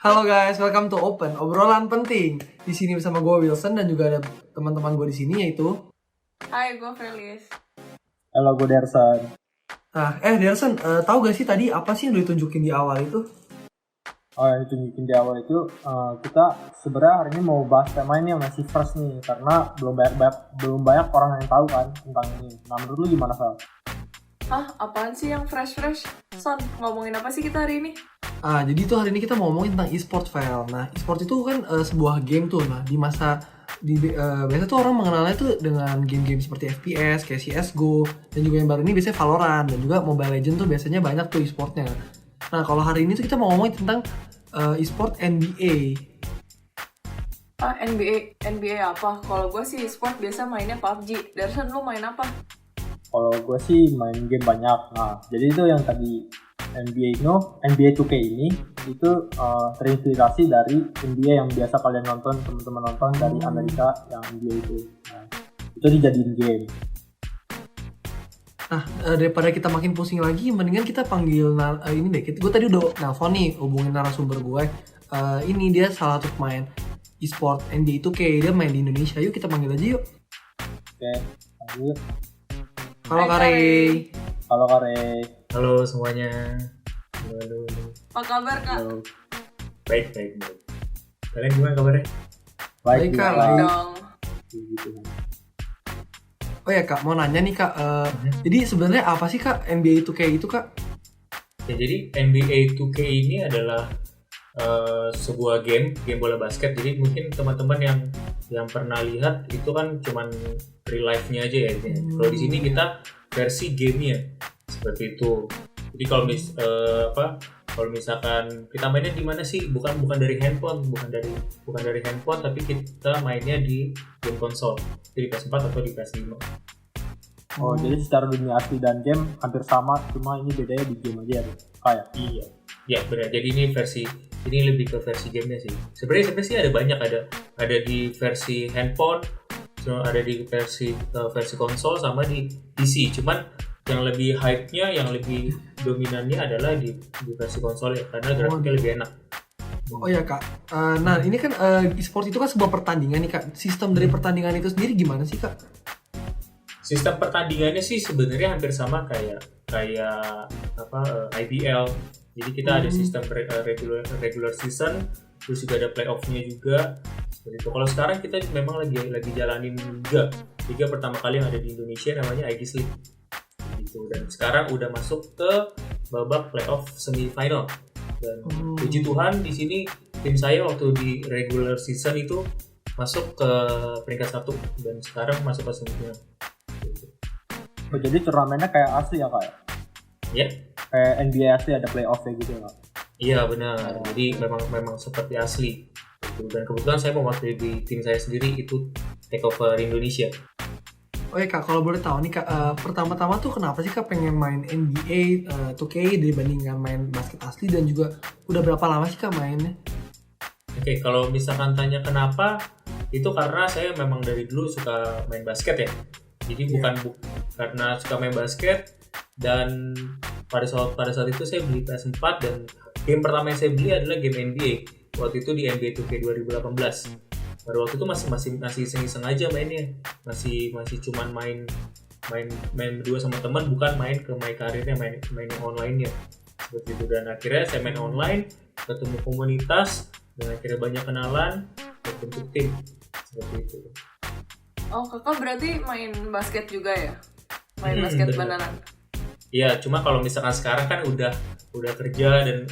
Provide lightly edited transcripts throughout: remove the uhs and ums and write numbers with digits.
Halo guys, welcome to Open, obrolan penting. Di sini bersama gue Wilson dan juga ada teman-teman gue di sini yaitu. Hai, gue Felis. Halo, gue Dersan. Dersan, tahu gak sih tadi apa sih yang udah ditunjukin di awal itu? Oh, yang ditunjukin di awal itu kita sebenarnya hari ini mau bahas tema ini yang masih fresh nih, karena belum banyak orang yang tahu kan tentang ini. Nah, menurut lu gimana, Sal? Hah, apaan sih yang fresh? Son, ngomongin apa sih kita hari ini? Jadi tuh hari ini kita mau ngomongin tentang e-sport file. Nah, e-sport itu kan sebuah game tuh. Nah, biasa tuh orang mengenalnya tuh dengan game-game seperti FPS, kayak CSGO, dan juga yang baru ini biasanya Valorant, dan juga Mobile Legends tuh biasanya banyak tuh e-sportnya. Nah, kalau hari ini tuh kita mau ngomongin tentang e-sport NBA. NBA apa? Kalau gue sih sport biasa mainnya PUBG. Darsan, lu main apa? Kalau gue sih main game banyak. Nah, jadi itu yang tadi NBA 2K ini itu terinspirasi dari NBA yang biasa kalian nonton, teman-teman nonton dari Amerika yang NBA itu. Nah, itu dijadiin game. Nah, daripada kita makin pusing lagi, mendingan kita panggil ini deh. Gue tadi udah nelfon nih, hubungin narasumber gue. Ini dia salah satu pemain e-sport NBA 2K, dia main di Indonesia. Yuk kita panggil aja yuk. Oke, lanjut. Halo Hai, Kare. Halo Kare. Halo semuanya. Halo. Apa kabar, Kak? Halo. Baik. Kalian gimana kabarnya? Baik, Kak. juga. Baik. Dong. Gitu. Oh ya Kak, mau nanya nih Kak. Jadi sebenarnya apa sih Kak NBA 2K itu Kak? Ya, jadi NBA 2K ini adalah sebuah game bola basket. Jadi mungkin teman-teman yang pernah lihat itu kan cuman real life-nya aja ya. Kalau di sini kita versi gamenya seperti itu. Jadi kalau misalkan kita mainnya di mana sih? Bukan dari handphone, bukan dari handphone, tapi kita mainnya di game konsol, di PS4 atau di PS5. Oh, jadi secara dunia asli dan game hampir sama, cuma ini bedanya di game aja ya, kayak. Iya benar. Jadi ini lebih ke versi gamenya sih. Sebenarnya sih ada banyak, ada di versi handphone, ada di versi konsol sama di PC. Cuman yang lebih hype-nya, yang lebih dominannya adalah di versi konsol ya, karena grafiknya lebih enak. Oh ya Kak. Nah ini kan e-sport itu kan sebuah pertandingan nih Kak. Sistem dari pertandingan itu sendiri gimana sih Kak? Sistem pertandingannya sih sebenarnya hampir sama kayak IPL. Jadi kita ada sistem regular season, terus juga ada playoff-nya juga. Seperti itu. Kalau sekarang kita memang lagi jalanin liga pertama kali yang ada di Indonesia, namanya IGS League. Gitu. Dan sekarang udah masuk ke babak playoff semifinal. Dan puji Tuhan di sini tim saya waktu di regular season itu masuk ke peringkat 1 dan sekarang masuk ke semifinal. Oh, jadi turnamennya kayak asli ya Kak? Ya. Kayak NBA asli ada playoff-nya gitu ya Kak? Iya benar. Jadi memang seperti asli. Dan kebetulan saya mewakili di tim saya sendiri itu take over Indonesia. Oh ya Kak, kalau boleh tahu nih Kak, pertama-tama tuh kenapa sih Kak pengen main NBA 2K dibandingkan main basket asli, dan juga udah berapa lama sih Kak mainnya? Oke, kalau misalkan tanya kenapa, itu karena saya memang dari dulu suka main basket ya. Jadi bukan karena suka main basket, dan pada saat itu saya beli PS4 dan game pertama yang saya beli adalah game NBA. Waktu itu di NBA 2K 2018. Pada waktu itu masih iseng-iseng aja mainnya. Masih cuman main berdua sama teman, bukan main ke my career-nya, main yang online-nya. Seperti itu. Dan akhirnya saya main online, ketemu komunitas, dan akhirnya banyak kenalan, dan bentuk tim. Seperti itu. Oh, Kakak berarti main basket juga ya? Main basket bener. beneran? Iya, cuma kalau misalkan sekarang kan udah kerja dan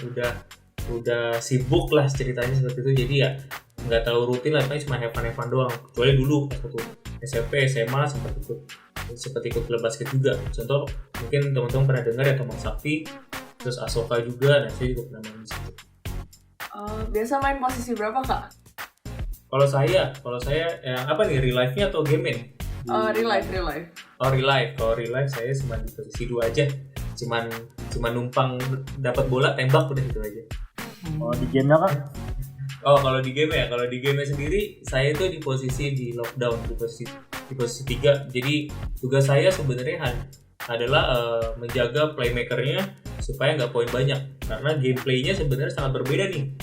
udah sibuk lah ceritanya seperti itu. Jadi ya nggak terlalu rutin lah, tapi cuma have fun doang. Kecuali dulu pas waktu SMP, SMA sempat ikut klub basket juga. Contoh mungkin teman-teman pernah dengar ya Tomang Sakti, terus Asoka juga, dan saya juga pernah main di situ. Biasa main posisi berapa, Kak? Kalau saya yang apa nih, real life-nya atau game-in? Real life. Oh, real life. Kalau real life saya cuma di posisi 2 aja. Cuma numpang dapat bola, tembak, udah gitu aja. Oh, di gamenya kan? Oh, kalau di game sendiri saya itu di posisi di lockdown, di posisi 3. Jadi tugas saya sebenarnya adalah menjaga playmakernya supaya nggak poin banyak, karena gameplaynya sebenarnya sangat berbeda nih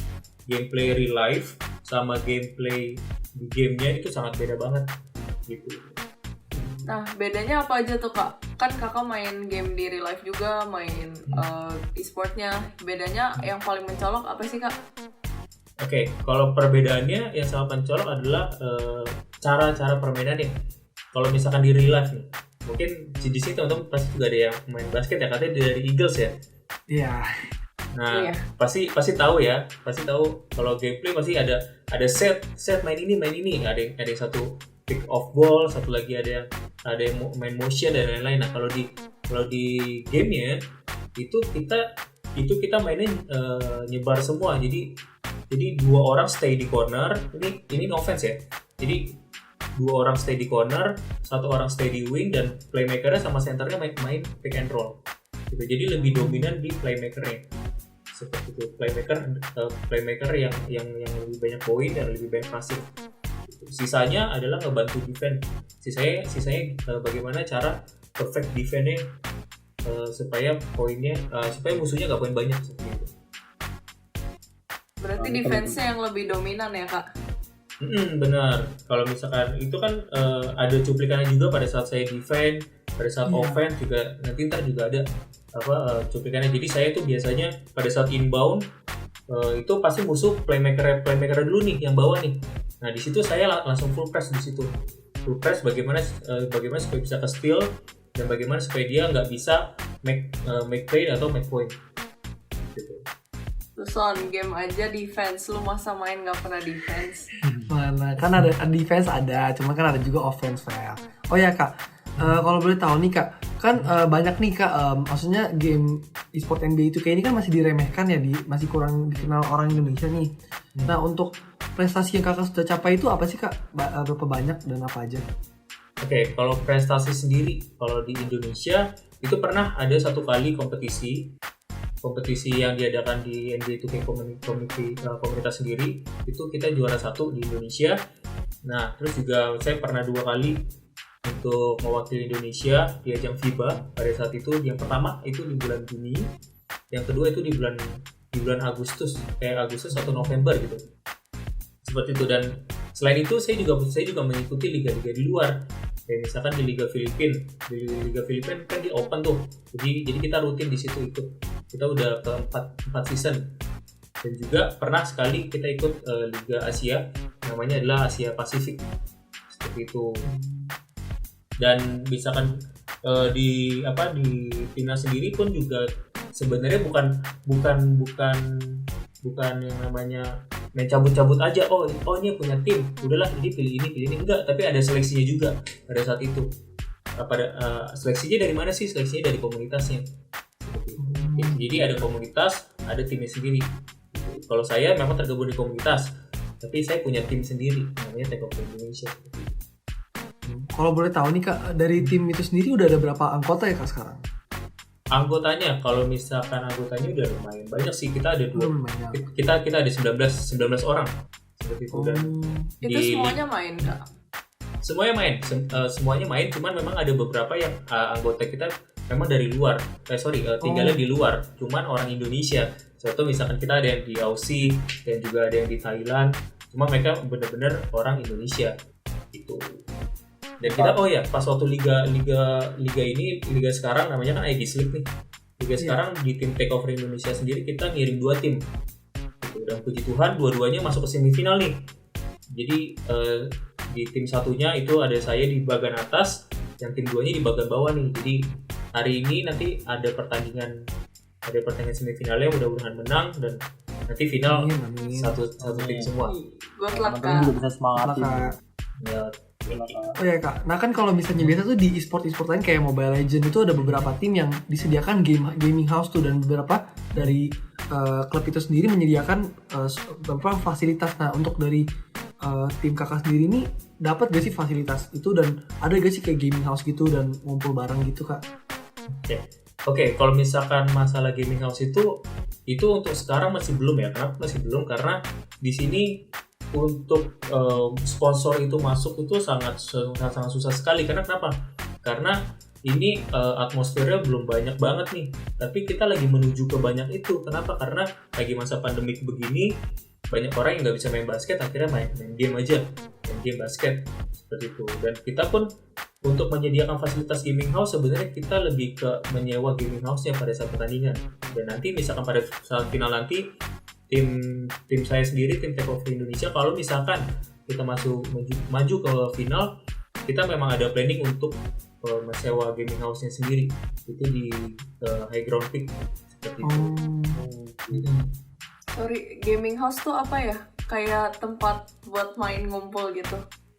gameplay real life sama gameplay di gamenya itu sangat beda banget gitu. Nah, bedanya apa aja tuh Kak? Kan Kakak main game di real life juga, main e-sportnya. Bedanya yang paling mencolok apa sih Kak? Oke, kalau perbedaannya yang sangat mencolok adalah cara-cara permainannya. Kalau misalkan di real life nih, mungkin di sini teman-teman pasti juga ada yang main basket ya, katanya dari Eagles ya. Iya. Nah, Iya. pasti tahu ya, pasti tahu kalau gameplay pasti ada set main ini, ada yang satu pick off ball, satu lagi ada yang main motion dan lain-lain. Nah, kalau di gamenya itu kita mainnya nyebar semua. Jadi dua orang stay di corner. Ini no offense ya. Jadi dua orang stay di corner, satu orang stay di wing, dan playmakernya sama centernya main pick and roll. Gitu. Jadi lebih dominan di playmakernya. Seperti itu, playmaker yang lebih banyak poin dan lebih banyak passing. Sisanya adalah ngebantu defense. Sisanya bagaimana cara perfect defense-nya supaya musuhnya nggak poin banyak seperti itu. Berarti defense-nya yang lebih dominan ya Kak? Benar. Kalau misalkan itu kan ada cuplikannya juga pada saat saya defense, pada saat offense juga ntar juga ada cuplikannya. Jadi saya tuh biasanya pada saat inbound itu pasti musuh playmaker dulu nih yang bawah nih. Nah di situ saya langsung full press di situ. Full press bagaimana supaya bisa ke steal dan bagaimana supaya dia nggak bisa make play atau make point. Gitu. Terus on game aja defense, lu masa main nggak pernah defense? Mana kan ada defense ada, cuma kan ada juga offense Vel. Oh ya Kak, kalau boleh tahu nih Kak, kan banyak nih Kak, maksudnya game e-sport NBA 2K ini kan masih diremehkan ya, masih kurang dikenal orang Indonesia nih. Nah untuk prestasi yang Kakak sudah capai itu apa sih Kak? Berapa banyak dan apa aja? Oke, kalau prestasi sendiri, kalau di Indonesia itu pernah ada satu kali kompetisi yang diadakan di NBA 2K komunitas sendiri, itu kita juara 1 di Indonesia. Nah, terus juga saya pernah 2 kali untuk mewakili Indonesia di ajang FIBA. Pada saat itu yang pertama itu di bulan Juni, yang kedua itu di bulan Agustus atau November gitu. Seperti itu. Dan selain itu saya juga mengikuti liga-liga di luar. Kayak misalkan di Liga Filipina kan di open tuh. Jadi kita rutin di situ ikut. Kita udah ke 4 season. Dan juga pernah sekali kita ikut Liga Asia, namanya adalah Asia Pasifik. Seperti itu. Dan misalkan di timnas sendiri pun juga sebenarnya bukan yang namanya main cabut-cabut aja, oh ini punya tim, udahlah ini pilih ini enggak, tapi ada seleksinya juga pada saat itu. Seleksinya dari mana sih? Seleksinya dari komunitasnya. Jadi ada komunitas, ada timnya sendiri. Kalau saya memang tergabung di komunitas, tapi saya punya tim sendiri namanya Take Off Indonesia. Kalau boleh tahu nih Kak, dari tim itu sendiri udah ada berapa anggota ya Kak sekarang? Anggotanya, kalau misalkan anggotanya udah lumayan banyak sih. Kita ada kita ada 19 orang seperti itu. Dan itu semuanya main Kak? Semuanya main, cuman memang ada beberapa yang anggota kita memang dari luar. Tinggalnya di luar, cuman orang Indonesia. Contoh misalkan kita ada yang di Aussie dan juga ada yang di Thailand, cuma mereka benar-benar orang Indonesia gitu. Dan kita pas waktu liga sekarang namanya kan IDs League nih. Liga sekarang di tim Takeover Indonesia sendiri kita ngirim 2 tim. Gitu. Dan puji Tuhan dua-duanya masuk ke semifinal nih. Jadi di tim satunya itu ada saya di bagian atas, yang tim 2-nya di bagian bawah nih. Jadi hari ini nanti ada pertandingan semifinalnya, mudah-mudahan menang dan nanti final satu tim semua. Good luck Teman-teman juga Kak. bisa semangatin. Ya, Oh ya Kak, nah kan kalau misalnya biasa tuh di e-sport lain kayak Mobile Legends itu ada beberapa tim yang disediakan gaming house tuh, dan beberapa dari klub itu sendiri menyediakan beberapa fasilitas. Nah untuk dari tim Kakak sendiri ini dapat gak sih fasilitas itu, dan ada gak sih kayak gaming house gitu dan ngumpul bareng gitu Kak? Oke, kalau misalkan masalah gaming house itu untuk sekarang masih belum ya. Kenapa masih belum? Karena di sini untuk sponsor itu masuk itu sangat susah sekali. Karena kenapa? Karena ini atmosfernya belum banyak banget nih. Tapi kita lagi menuju ke banyak itu. Kenapa? Karena lagi masa pandemik begini, banyak orang yang nggak bisa main basket akhirnya main game aja, main game basket seperti itu. Dan kita pun untuk menyediakan fasilitas gaming house sebenarnya kita lebih ke menyewa gaming house-nya pada saat pertandingan. Dan nanti misalkan pada saat final nanti tim saya sendiri, tim Takeover Indonesia, kalau misalkan kita maju ke final, kita memang ada planning untuk menyewa gaming house-nya sendiri itu di High Ground Peak seperti itu. Sorry, gaming house tuh apa ya? Kayak tempat buat main ngumpul gitu.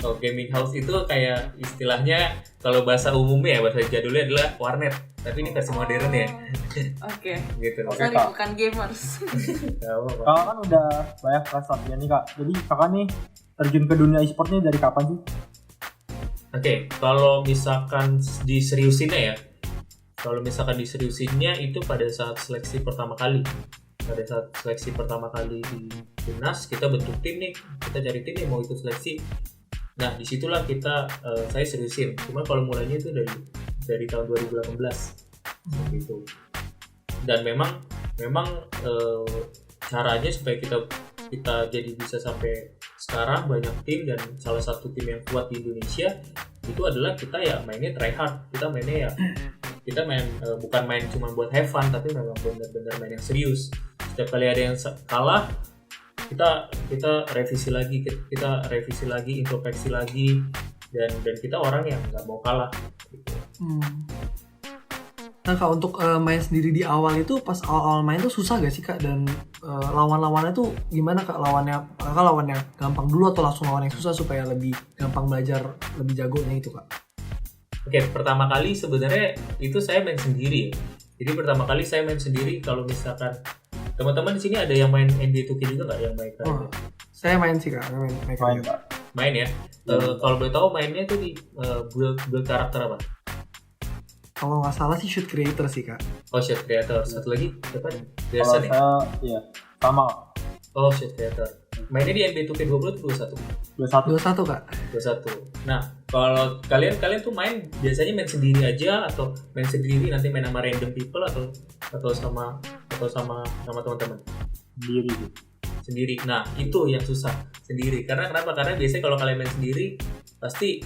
Oh, gaming house itu kayak istilahnya kalau bahasa umumnya ya, bahasa jadulnya adalah warnet. Tapi ini versi modern ya. Oke. Gitu. Sorry, Kak. bukan gamers. Nggak apa-apa. Kakak kan udah banyak prestasinya nih Kak. Jadi kakak nih terjun ke dunia e-sport nih dari kapan sih? Oke, kalau misalkan diseriusinnya ya, kalau misalkan diseriusinnya itu pada saat seleksi pertama kali. Pada saat seleksi pertama kali di timnas, kita bentuk tim nih, kita cari tim yang mau ikut seleksi. Nah, disitulah saya seriusin. Cuma kalau mulainya itu dari tahun 2018 gitu. Dan memang caranya supaya kita jadi bisa sampai sekarang banyak tim, dan salah satu tim yang kuat di Indonesia itu adalah kita ya mainnya try hard. Kita mainnya ya bukan main cuma buat have fun, tapi memang benar-benar main yang serius. Setiap kali ada yang kalah, kita revisi lagi, introspeksi lagi, dan kita orang yang nggak mau kalah gitu. Nah Kak, untuk main sendiri di awal itu, pas awal-awal main tuh susah gak sih Kak? Dan lawan-lawannya tuh gimana Kak? Kakak lawannya gampang dulu atau langsung lawan yang susah supaya lebih gampang belajar, lebih jagonya itu Kak? Oke, pertama kali sebenarnya itu saya main sendiri. Jadi pertama kali saya main sendiri. Kalau misalkan teman-teman di sini ada yang main NBA 2K juga nggak, yang main Saya main sih Kak, main Kak. main ya. Kalau boleh tahu mainnya tuh di build karakter apa? Kalau nggak salah sih shoot creator sih Kak. Oh, shoot creator. Satu lagi siapa? Kalau Biasa nih. saya iya sama Oh, shoot creator. Mainnya di NBA 2K20 atau 21? 21. 21 Kak. 21. Nah, kalau kalian tuh biasanya main sendiri aja, atau main sendiri nanti main sama random people, atau sama teman-teman Sendiri gitu. sendiri. Nah, itu yang susah sendiri. Karena kenapa? Karena biasanya kalau kalian main sendiri pasti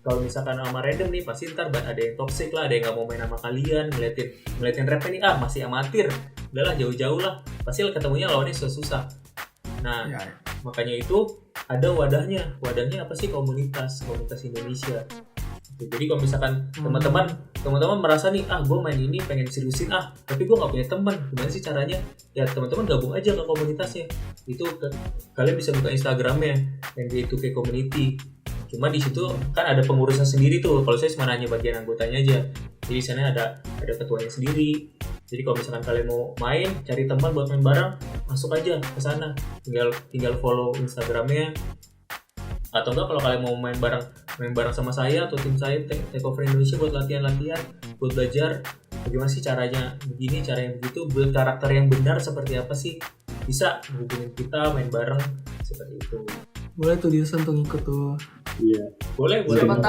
kalau misalkan sama random nih, pasti ntar ada yang toxic lah, ada yang nggak mau main sama kalian, ngeliatin rap ini masih amatir, udahlah jauh-jauh lah, pasti ketemunya lawannya susah. Nah, Ya. makanya itu ada wadahnya apa sih? komunitas Indonesia. Jadi kalau misalkan teman-teman merasa nih, gue main ini pengen seriusin, tapi gue nggak punya teman, gimana sih caranya? Ya teman-teman gabung aja ke komunitasnya. Itu kalian bisa buka Instagramnya NBA 2K Community. Cuma di situ kan ada pengurusnya sendiri tuh. Kalau saya cuma nanya bagian anggotanya aja. Jadi di sana ada ketuanya sendiri. Jadi kalau misalkan kalian mau main, cari teman buat main bareng, masuk aja ke sana. Tinggal follow Instagramnya. Atau enggak, kalau kalian mau main bareng sama saya atau tim saya Takeover Indonesia buat latihan, buat belajar bagaimana sih caranya begini, caranya begitu, build karakter yang benar seperti apa sih, bisa hubungin kita main bareng seperti itu. Boleh tuh Dilson tuh ngikut tuh. Iya. Boleh. Siapa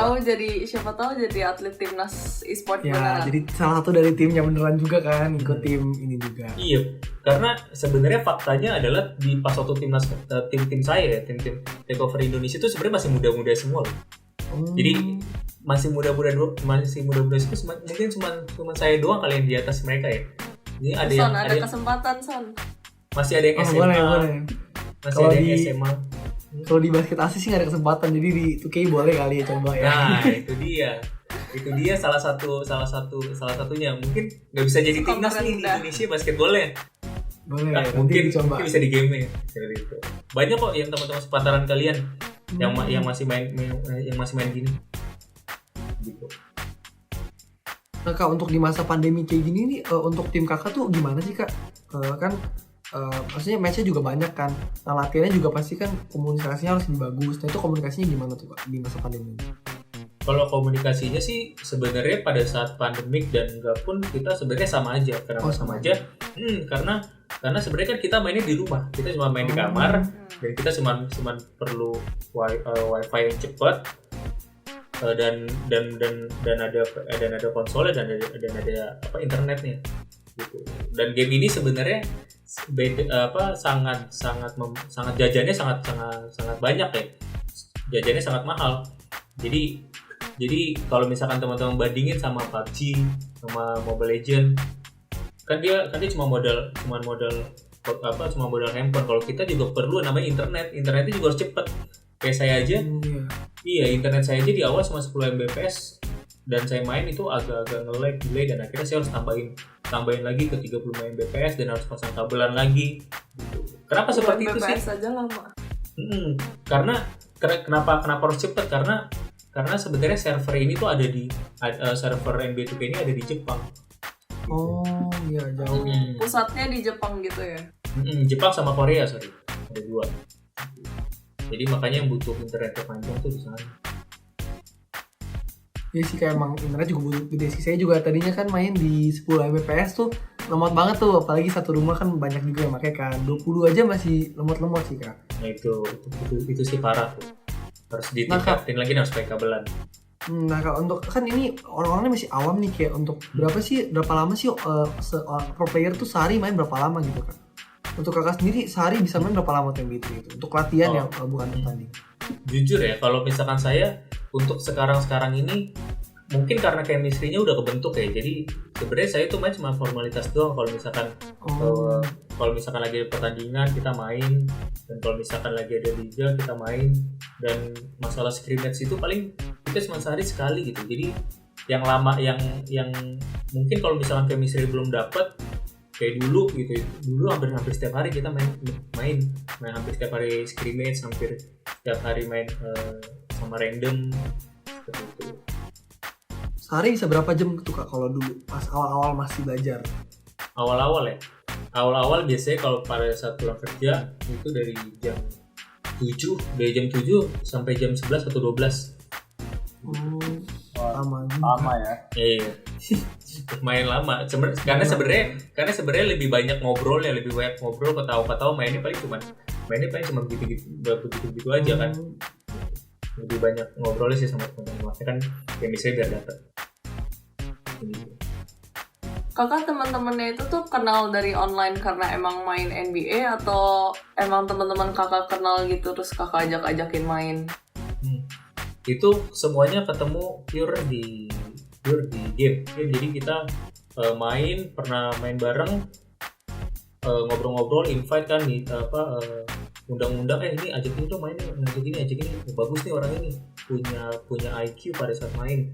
tahu jadi atlet timnas e-sport Ya, beneran. jadi salah satu dari timnya beneran juga kan, ikut tim ini juga. Iya, karena sebenarnya faktanya adalah di pas waktu timnas tim saya ya, tim Takeover Indonesia itu sebenarnya masih muda-muda semua loh. Jadi masih muda-muda itu mungkin cuma saya doang kali yang di atas mereka ya. Ini ada Son, yang ada kesempatan Son. masih ada yang SMA, boleh. masih Kalau ada yang di- SMA. Kalau di basket asli sih nggak ada kesempatan, jadi di 2K boleh kali ya coba ya. Nah, itu dia salah satunya. Mungkin nggak bisa jadi Suka timnas nih di merendah. Indonesia basketbolnya. Boleh. Nah, nanti mungkin dicoba. bisa di game ya seperti itu. Banyak kok yang teman-teman sepantaran kalian yang masih main gini gitu. Nah Kak, untuk di masa pandemi kayak gini nih, untuk tim kakak tuh gimana sih Kak? Kan maksudnya matchnya juga banyak kan. Nah latihannya juga pasti kan komunikasinya harus lebih bagus. Nah itu komunikasinya gimana tuh Kak di masa pandemi ini? Kalau komunikasinya sih sebenarnya pada saat pandemik dan enggak pun kita sebenarnya sama aja. Kenapa sama aja? Karena sebenarnya kan kita mainnya di rumah. Kita cuma main di kamar dan kita cuma perlu wifi yang cepat, dan ada konsolnya dan ada internetnya gitu. Dan game ini sebenarnya sangat jajannya sangat banyak ya. Jajannya sangat mahal. Jadi kalau misalkan teman-teman bandingin sama PUBG sama Mobile Legend, kan dia cuma modal handphone. Kalau kita juga perlu namanya internetnya juga harus cepet. Kayak saya aja, iya internet saya aja di awal cuma 10 Mbps dan saya main itu agak-agak nge-lag, delay, dan akhirnya saya harus tambahin lagi ke 35 Mbps dan harus pasang kabelan lagi. Kenapa seperti itu sih? BPS aja lama. Kenapa harus cepet? Karena sebenarnya server ini tuh ada di server NBA 2K ini ada di Jepang. Oh iya, jauh. Pusatnya di Jepang gitu ya. Jepang sama Korea, sorry, ada dua. Jadi makanya yang butuh internet panjang tuh di sana. Ya sih, kayak emang internet juga butuh gede sih. Saya juga tadinya kan main di 10 Mbps tuh lemot banget tuh, apalagi satu rumah kan banyak juga yang pakai kan. 20 aja masih lemot-lemot sih Kak. Nah itu sih parah tuh. Harus ditingkatin lagi, harus pakai kabelan. Nah kalau untuk kan ini orang-orangnya masih awam nih, kayak untuk berapa lama sih pro player tuh sehari main berapa lama gitu kan? Untuk Kakak sendiri sehari bisa main berapa lama tuh gitu? Untuk latihan yang bukan bertanding. Jujur ya, kalau misalkan saya untuk sekarang ini mungkin karena chemistry-nya udah kebentuk ya. Jadi sebenarnya saya tuh main cuma formalitas doang. Kalau misalkan lagi ada pertandingan kita main, dan kalau misalkan lagi ada liga kita main, dan masalah scrimmage itu paling kita cuma sehari sekali gitu. Jadi yang lama yang mungkin kalau misalkan chemistry belum dapet kayak dulu gitu, dulu hampir setiap hari kita main hampir setiap hari scrimmage, hampir setiap hari main sama random seperti itu. Sehari bisa berapa jam tuh Kak kalau dulu pas awal-awal masih belajar? Awal-awal biasanya kalau pada saat pulang kerja itu dari jam 7 sampai jam 11 atau 12. Lama ya. Iya. Main lama. Karena sebenarnya lebih banyak ngobrol, ketawa-ketawa, mainnya paling cuma begitu aja kan. Lebih banyak ngobrolnya sih sama teman-teman. Kan chemistry biar dapet. Kakak teman-temannya itu tuh kenal dari online karena emang main NBA, atau emang teman-teman kakak kenal gitu terus kakak ajakin main? Itu semuanya ketemu pure di game. Jadi kita pernah main bareng, ngobrol-ngobrol, invite kan, undang-undang, ini ajakin tuh main, ajak ini, bagus nih orang ini, punya IQ pada saat main.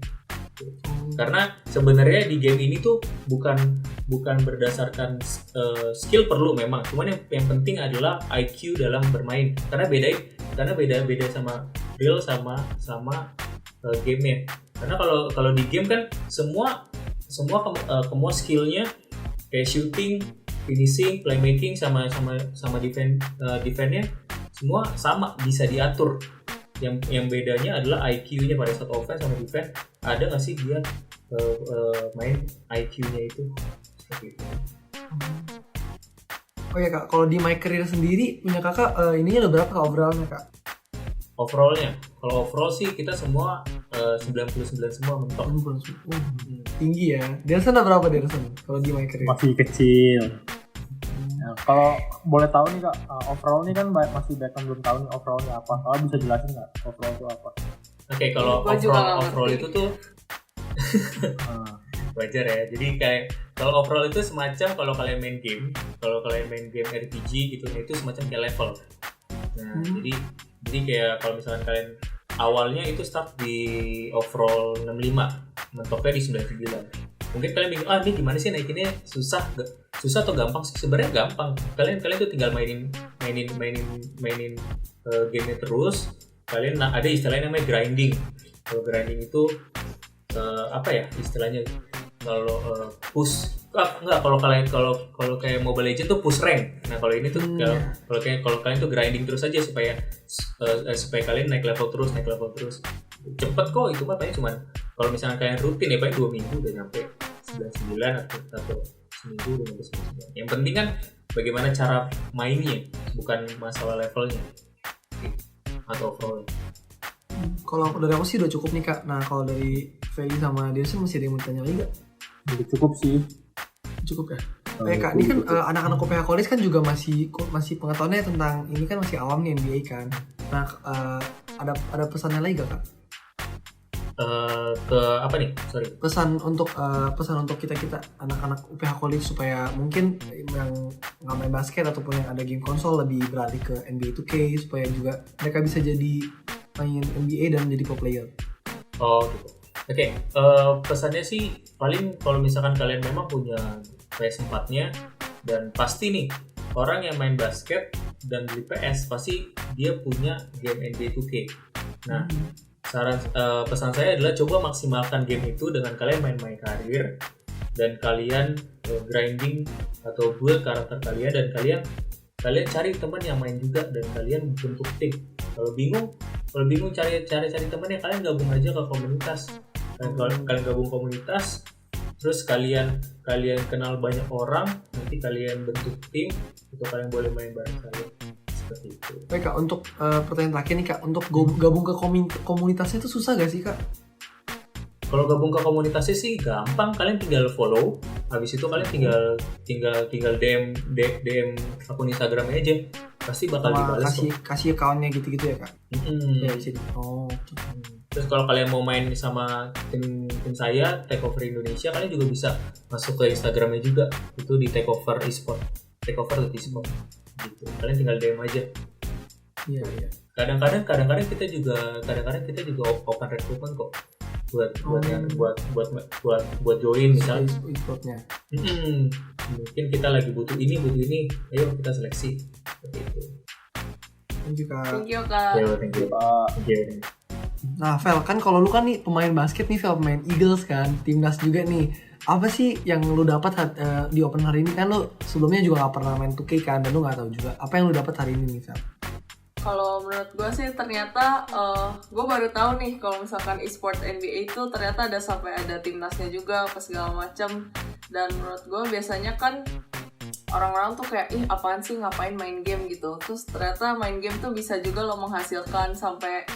Karena sebenarnya di game ini tuh bukan berdasarkan skill, perlu memang, cuman yang penting adalah IQ dalam bermain. Karena beda sama real sama game-nya. Karena kalau di game kan semua skillnya kayak shooting, finishing, playmaking sama defense-nya semua sama, bisa diatur. Yang bedanya adalah IQ-nya pada saat offense sama defense. Ada nggak sih dia main IQ-nya itu seperti itu. Oh ya Kak, kalau di My Career sendiri punya Kakak ininya udah berapa Kak overall-nya Kak? Overall-nya, kalau overall sih kita semua 99 semua mentok. Tinggi ya. Delson berapa Delson kalau di My Career? Masih kecil. Nah, kalau boleh tahu nih Kak, overall ini kan masih banyak yang belum tahu nih overallnya apa. Kalau bisa jelasin nggak overall itu apa? Oke, kalau overall itu tuh wajar ya. Jadi kayak kalau overall itu semacam kalau kalian main game RPG gitu, itu semacam kayak level. Nah, jadi kayak kalau misalkan kalian awalnya itu start di overall 65, mentoknya di 99. Mungkin kalian bingung, ini gimana sih naikinnya, susah atau gampang sih? Sebenarnya gampang. Kalian tuh tinggal mainin gamenya terus. Kalian ada istilahnya namanya grinding. Kalau grinding itu apa ya istilahnya? Kalau push, kalau kayak Mobile Legends tuh push rank. Nah kalau ini tuh kalau kalian tuh grinding terus aja supaya kalian naik level terus. Cepet kok, itu mah paling cuman kalau misalnya kalian rutin ya paling 2 minggu udah nyampe 99 atau seminggu udah nyampe 99. Yang penting kan bagaimana cara mainnya, bukan masalah levelnya atau overall. Kalau dari aku sih udah cukup nih Kak. Nah kalau dari Feli sama Delson masih ada yang mau tanya lagi nggak? Udah cukup sih. Cukup ya? Kak, ini kan anak-anak UPH College kan juga masih pengetahuannya tentang ini kan masih awam nih NBA kan. Nah, ada pesannya lagi gak Kak? Ke apa nih? Sorry. Pesan untuk kita anak-anak UPH College supaya mungkin yang nggak main basket ataupun yang ada game konsol lebih beralih ke NBA 2K supaya juga mereka bisa jadi main NBA dan jadi pro player. Oh gitu. Oke, pesannya sih paling kalau misalkan kalian memang punya PS4-nya dan pasti nih orang yang main basket dan beli PS pasti dia punya game NBA 2K. Nah, pesan saya adalah coba maksimalkan game itu dengan kalian main karir dan kalian grinding atau build karakter kalian dan kalian cari teman yang main juga dan kalian bentuk tim. Kalau bingung cari teman yang kalian gabung aja ke komunitas. Kalian gabung komunitas, terus kalian kenal banyak orang, nanti kalian bentuk tim, itu kalian boleh main bareng kalian seperti itu. Baik Kak, untuk pertanyaan terakhir nih Kak, untuk gabung ke komunitasnya itu susah gak sih Kak? Kalau gabung ke komunitasnya sih gampang, kalian tinggal follow, habis itu kalian tinggal DM akun Instagramnya aja, pasti bakal dibalas. Kasih accountnya gitu-gitu ya Kak? Ya di sini. Oh. Terus kalau kalian mau main sama tim saya Takeover Indonesia, kalian juga bisa masuk ke Instagramnya juga, itu di Takeover Esport, takeover.esport gitu. Kalian tinggal DM aja. Iya. Kadang-kadang kita juga open recruitment kok buat join misalnya. Esportnya. Mungkin kita lagi butuh ini, ayo kita seleksi seperti itu. Thank you Kak. Thank you Kak. Thank you Pak. Nah, Vel, kan kalau lu kan nih pemain basket nih, Vel, pemain Eagles kan, timnas juga nih. Apa sih yang lu dapat di open hari ini? Kan lu sebelumnya juga gak pernah main 2K kan, dan lu gak tahu juga. Apa yang lu dapat hari ini nih, Vel? Kalau menurut gue sih ternyata gue baru tahu nih kalau misalkan e-sport NBA itu ternyata ada timnasnya juga apa segala macam. Dan menurut gue biasanya kan orang-orang tuh kayak apaan sih ngapain main game gitu. Terus ternyata main game tuh bisa juga lo menghasilkan sampai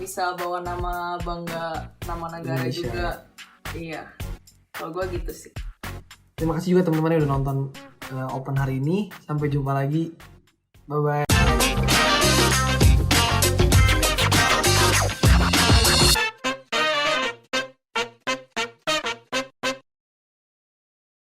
bisa bawa nama negara Indonesia juga. Iya. Kalau gue gitu sih. Terima kasih juga teman-teman yang udah nonton open hari ini. Sampai jumpa lagi. Bye-bye.